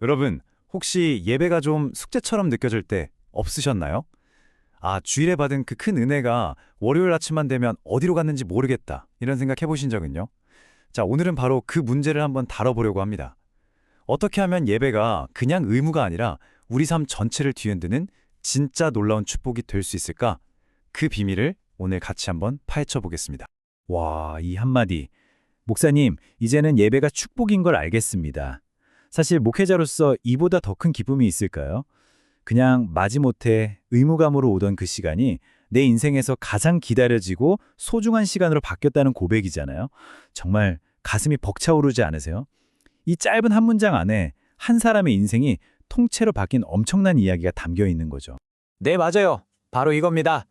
여러분, 혹시 예배가 좀 숙제처럼 느껴질 때 없으셨나요? 주일에 받은 그 큰 은혜가 월요일 아침만 되면 어디로 갔는지 모르겠다. 이런 생각 해보신 적은요? 자, 오늘은 바로 그 문제를 한번 다뤄보려고 합니다. 어떻게 하면 예배가 그냥 의무가 아니라 우리 삶 전체를 뒤흔드는 진짜 놀라운 축복이 될 수 있을까? 그 비밀을 오늘 같이 한번 파헤쳐 보겠습니다. 와, 이 한마디. 목사님, 이제는 예배가 축복인 걸 알겠습니다. 사실 목회자로서 이보다 더 큰 기쁨이 있을까요? 그냥 마지못해 의무감으로 오던 그 시간이 내 인생에서 가장 기다려지고 소중한 시간으로 바뀌었다는 고백이잖아요. 정말 가슴이 벅차오르지 않으세요? 이 짧은 한 문장 안에 한 사람의 인생이 통째로 바뀐 엄청난 이야기가 담겨 있는 거죠. 네, 맞아요. 바로 이겁니다.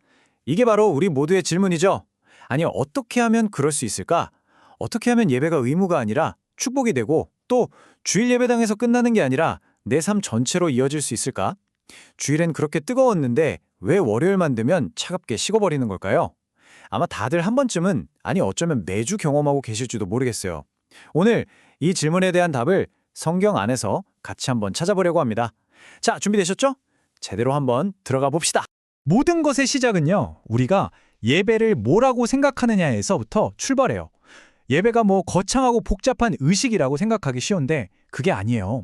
이게 바로 우리 모두의 질문이죠. 아니, 어떻게 하면 그럴 수 있을까? 어떻게 하면 예배가 의무가 아니라 축복이 되고 또 주일 예배당에서 끝나는 게 아니라 내 삶 전체로 이어질 수 있을까? 주일엔 그렇게 뜨거웠는데 왜 월요일만 되면 차갑게 식어버리는 걸까요? 아마 다들 한 번쯤은, 아니 어쩌면 매주 경험하고 계실지도 모르겠어요. 오늘 이 질문에 대한 답을 성경 안에서 같이 한번 찾아보려고 합니다. 자, 준비되셨죠? 제대로 한번 들어가 봅시다. 모든 것의 시작은요, 우리가 예배를 뭐라고 생각하느냐에서부터 출발해요. 예배가 뭐 거창하고 복잡한 의식이라고 생각하기 쉬운데 그게 아니에요.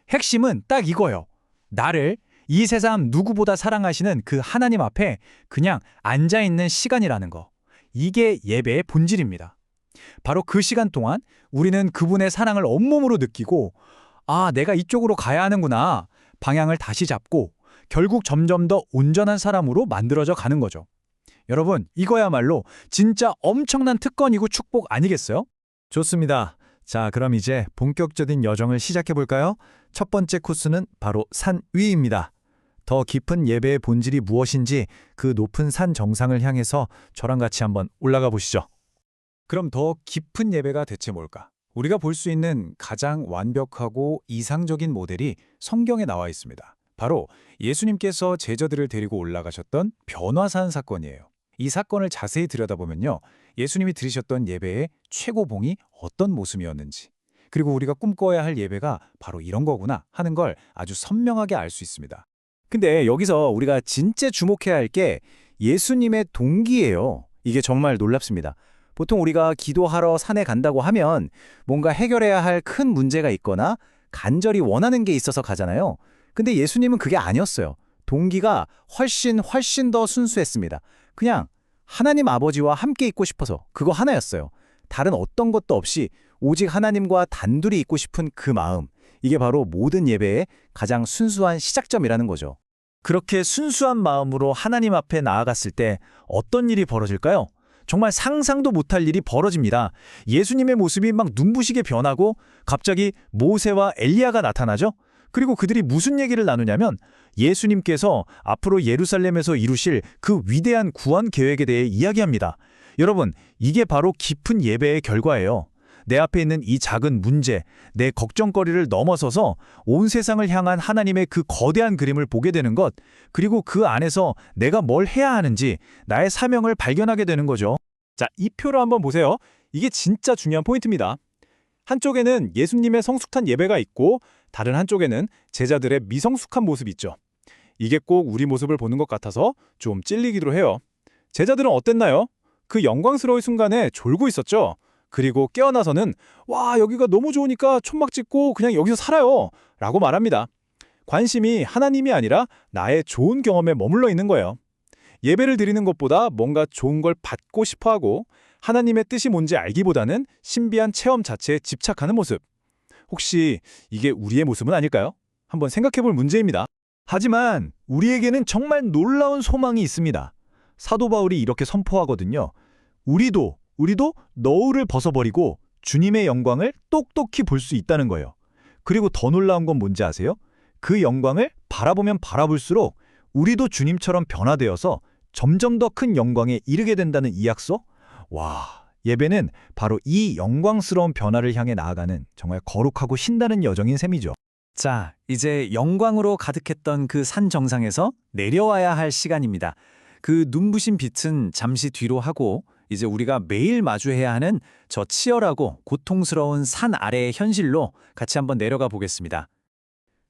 핵심은 딱 이거예요. 나를 이 세상 누구보다 사랑하시는 그 하나님 앞에 그냥 앉아있는 시간이라는 거. 이게 예배의 본질입니다. 바로 그 시간 동안 우리는 그분의 사랑을 온몸으로 느끼고, 내가 이쪽으로 가야 하는구나. 방향을 다시 잡고 결국 점점 더 온전한 사람으로 만들어져 가는 거죠. 여러분, 이거야말로 진짜 엄청난 특권이고 축복 아니겠어요? 좋습니다. 자, 그럼 이제 본격적인 여정을 시작해 볼까요? 첫 번째 코스는 바로 산 위입니다. 더 깊은 예배의 본질이 무엇인지 그 높은 산 정상을 향해서 저랑 같이 한번 올라가 보시죠. 그럼 더 깊은 예배가 대체 뭘까? 우리가 볼 수 있는 가장 완벽하고 이상적인 모델이 성경에 나와 있습니다. 바로 예수님께서 제자들을 데리고 올라가셨던 변화산 사건이에요. 이 사건을 자세히 들여다보면요, 예수님이 드리셨던 예배의 최고봉이 어떤 모습이었는지, 그리고 우리가 꿈꿔야 할 예배가 바로 이런 거구나 하는 걸 아주 선명하게 알 수 있습니다. 근데 여기서 우리가 진짜 주목해야 할 게 예수님의 동기예요. 이게 정말 놀랍습니다. 보통 우리가 기도하러 산에 간다고 하면 뭔가 해결해야 할 큰 문제가 있거나 간절히 원하는 게 있어서 가잖아요. 근데 예수님은 그게 아니었어요. 동기가 훨씬 더 순수했습니다. 그냥 하나님 아버지와 함께 있고 싶어서 그거 하나였어요. 다른 어떤 것도 없이 오직 하나님과 단둘이 있고 싶은 그 마음. 이게 바로 모든 예배의 가장 순수한 시작점이라는 거죠. 그렇게 순수한 마음으로 하나님 앞에 나아갔을 때 어떤 일이 벌어질까요? 정말 상상도 못할 일이 벌어집니다. 예수님의 모습이 막 눈부시게 변하고 갑자기 모세와 엘리야가 나타나죠? 그리고 그들이 무슨 얘기를 나누냐면 예수님께서 앞으로 예루살렘에서 이루실 그 위대한 구원 계획에 대해 이야기합니다. 여러분, 이게 바로 깊은 예배의 결과예요. 내 앞에 있는 이 작은 문제, 내 걱정거리를 넘어서서 온 세상을 향한 하나님의 그 거대한 그림을 보게 되는 것, 그리고 그 안에서 내가 뭘 해야 하는지 나의 사명을 발견하게 되는 거죠. 자, 이 표를 한번 보세요. 이게 진짜 중요한 포인트입니다. 한쪽에는 예수님의 성숙한 예배가 있고 다른 한쪽에는 제자들의 미성숙한 모습이 있죠. 이게 꼭 우리 모습을 보는 것 같아서 좀 찔리기도 해요. 제자들은 어땠나요? 그 영광스러운 순간에 졸고 있었죠. 그리고 깨어나서는 와, 여기가 너무 좋으니까 촌막 짓고 그냥 여기서 살아요 라고 말합니다. 관심이 하나님이 아니라 나의 좋은 경험에 머물러 있는 거예요. 예배를 드리는 것보다 뭔가 좋은 걸 받고 싶어하고 하나님의 뜻이 뭔지 알기보다는 신비한 체험 자체에 집착하는 모습. 혹시 이게 우리의 모습은 아닐까요? 한번 생각해볼 문제입니다. 하지만 우리에게는 정말 놀라운 소망이 있습니다. 사도 바울이 이렇게 선포하거든요. 우리도 너울을 벗어버리고 주님의 영광을 똑똑히 볼 수 있다는 거예요. 그리고 더 놀라운 건 뭔지 아세요? 그 영광을 바라보면 바라볼수록 우리도 주님처럼 변화되어서 점점 더 큰 영광에 이르게 된다는 이 약속? 와, 예배는 바로 이 영광스러운 변화를 향해 나아가는 정말 거룩하고 신나는 여정인 셈이죠. 자, 이제 영광으로 가득했던 그 산 정상에서 내려와야 할 시간입니다. 그 눈부신 빛은 잠시 뒤로 하고 이제 우리가 매일 마주해야 하는 저 치열하고 고통스러운 산 아래의 현실로 같이 한번 내려가 보겠습니다.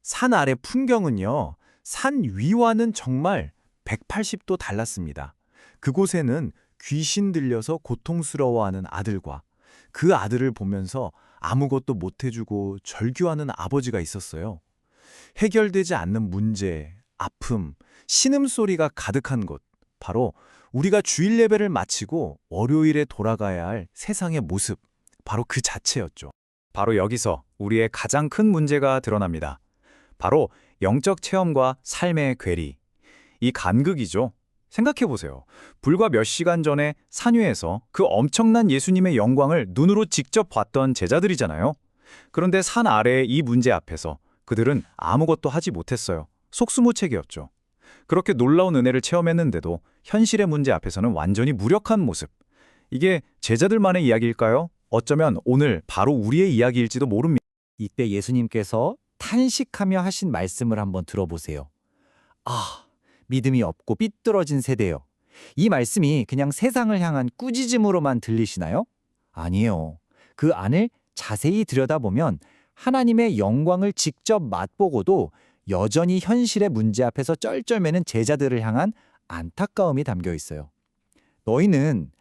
산 아래 풍경은요, 산 위와는 정말 180도 달랐습니다. 그곳에는 귀신 들려서 고통스러워하는 아들과 그 아들을 보면서 아무것도 못해주고 절규하는 아버지가 있었어요. 해결되지 않는 문제, 아픔, 신음소리가 가득한 곳, 바로 우리가 주일 예배를 마치고 월요일에 돌아가야 할 세상의 모습, 바로 그 자체였죠. 바로 여기서 우리의 가장 큰 문제가 드러납니다. 바로 영적 체험과 삶의 괴리. 이 간극이죠. 생각해보세요. 불과 몇 시간 전에 산 위에서 그 엄청난 예수님의 영광을 눈으로 직접 봤던 제자들이잖아요. 그런데 산 아래의 이 문제 앞에서 그들은 아무것도 하지 못했어요. 속수무책이었죠. 그렇게 놀라운 은혜를 체험했는데도 현실의 문제 앞에서는 완전히 무력한 모습. 이게 제자들만의 이야기일까요? 어쩌면 오늘 바로 우리의 이야기일지도 모릅니다. 이때 예수님께서 탄식하며 하신 말씀을 한번 들어보세요. 아, 믿음이 없고 삐뚤어진 세대요. 이 말씀이 그냥 세상을 향한 꾸짖음으로만 들리시나요? 아니에요. 그 안을 자세히 들여다보면 하나님의 영광을 직접 맛보고도 여전히 현실의 문제 앞에서 쩔쩔매는 제자들을 향한 안타까움이 담겨 있어요. 너희는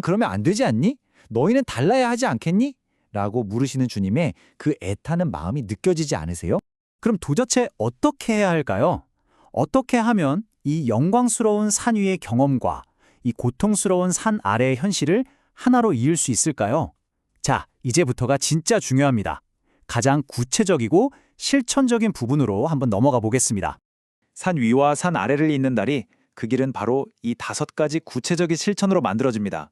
그러면 안 되지 않니? 너희는 달라야 하지 않겠니? 라고 물으시는 주님의 그 애타는 마음이 느껴지지 않으세요? 그럼 도대체 어떻게 해야 할까요? 어떻게 하면 이 영광스러운 산 위의 경험과 이 고통스러운 산 아래의 현실을 하나로 이을 수 있을까요? 자, 이제부터가 진짜 중요합니다. 가장 구체적이고 실천적인 부분으로 한번 넘어가 보겠습니다. 산 위와 산 아래를 잇는 다리, 그 길은 바로 이 5가지 구체적인 실천으로 만들어집니다.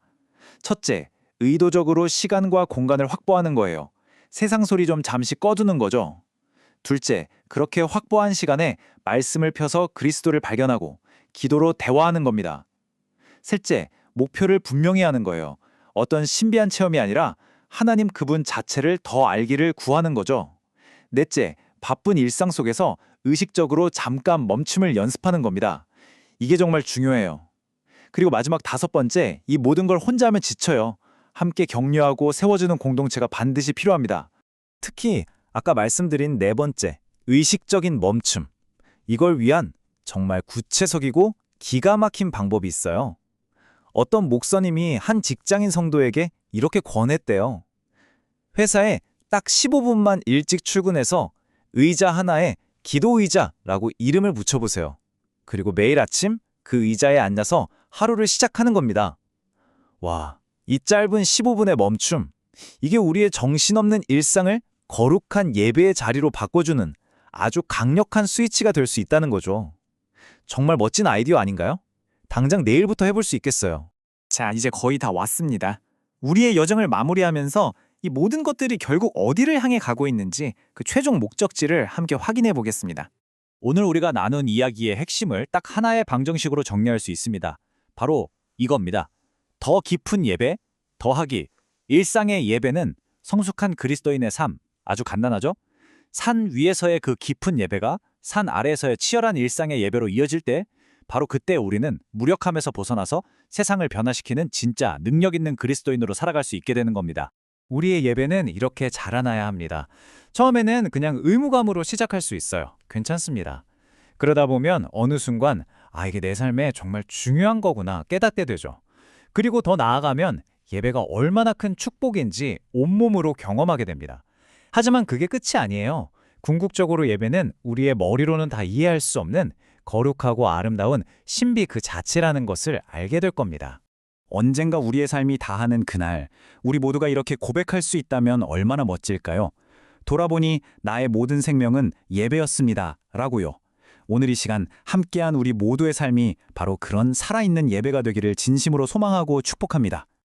첫째, 의도적으로 시간과 공간을 확보하는 거예요. 세상 소리 좀 잠시 꺼두는 거죠. 둘째, 그렇게 확보한 시간에 말씀을 펴서 그리스도를 발견하고 기도로 대화하는 겁니다. 셋째, 목표를 분명히 하는 거예요. 어떤 신비한 체험이 아니라 하나님 그분 자체를 더 알기를 구하는 거죠. 넷째, 바쁜 일상 속에서 의식적으로 잠깐 멈춤을 연습하는 겁니다. 이게 정말 중요해요. 그리고 마지막 5번째, 이 모든 걸 혼자 하면 지쳐요. 함께 격려하고 세워주는 공동체가 반드시 필요합니다. 특히 아까 말씀드린 4번째, 의식적인 멈춤. 이걸 위한 정말 구체적이고 기가 막힌 방법이 있어요. 어떤 목사님이 한 직장인 성도에게 이렇게 권했대요. 회사에 딱 15분만 일찍 출근해서 의자 하나에 기도 의자라고 이름을 붙여보세요. 그리고 매일 아침 그 의자에 앉아서 하루를 시작하는 겁니다. 와, 이 짧은 15분의 멈춤. 이게 우리의 정신없는 일상을 거룩한 예배의 자리로 바꿔주는 아주 강력한 스위치가 될 수 있다는 거죠. 정말 멋진 아이디어 아닌가요? 당장 내일부터 해볼 수 있겠어요. 자, 이제 거의 다 왔습니다. 우리의 여정을 마무리하면서 이 모든 것들이 결국 어디를 향해 가고 있는지 그 최종 목적지를 함께 확인해 보겠습니다. 오늘 우리가 나눈 이야기의 핵심을 딱 하나의 방정식으로 정리할 수 있습니다. 바로 이겁니다. 더 깊은 예배, 더하기 일상의 예배는 성숙한 그리스도인의 삶. 아주 간단하죠? 산 위에서의 그 깊은 예배가 산 아래에서의 치열한 일상의 예배로 이어질 때 바로 그때 우리는 무력함에서 벗어나서 세상을 변화시키는 진짜 능력 있는 그리스도인으로 살아갈 수 있게 되는 겁니다. 우리의 예배는 이렇게 자라나야 합니다. 처음에는 그냥 의무감으로 시작할 수 있어요. 괜찮습니다. 그러다 보면 어느 순간 이게 내 삶에 정말 중요한 거구나 깨닫게 되죠. 그리고 더 나아가면 예배가 얼마나 큰 축복인지 온몸으로 경험하게 됩니다. 하지만 그게 끝이 아니에요. 궁극적으로 예배는 우리의 머리로는 다 이해할 수 없는 거룩하고 아름다운 신비 그 자체라는 것을 알게 될 겁니다. 언젠가 우리의 삶이 다하는 그날, 우리 모두가 이렇게 고백할 수 있다면 얼마나 멋질까요? 돌아보니 나의 모든 생명은 예배였습니다. 라고요. 오늘 이 시간 함께한 우리 모두의 삶이 바로 그런 살아있는 예배가 되기를 진심으로 소망하고 축복합니다.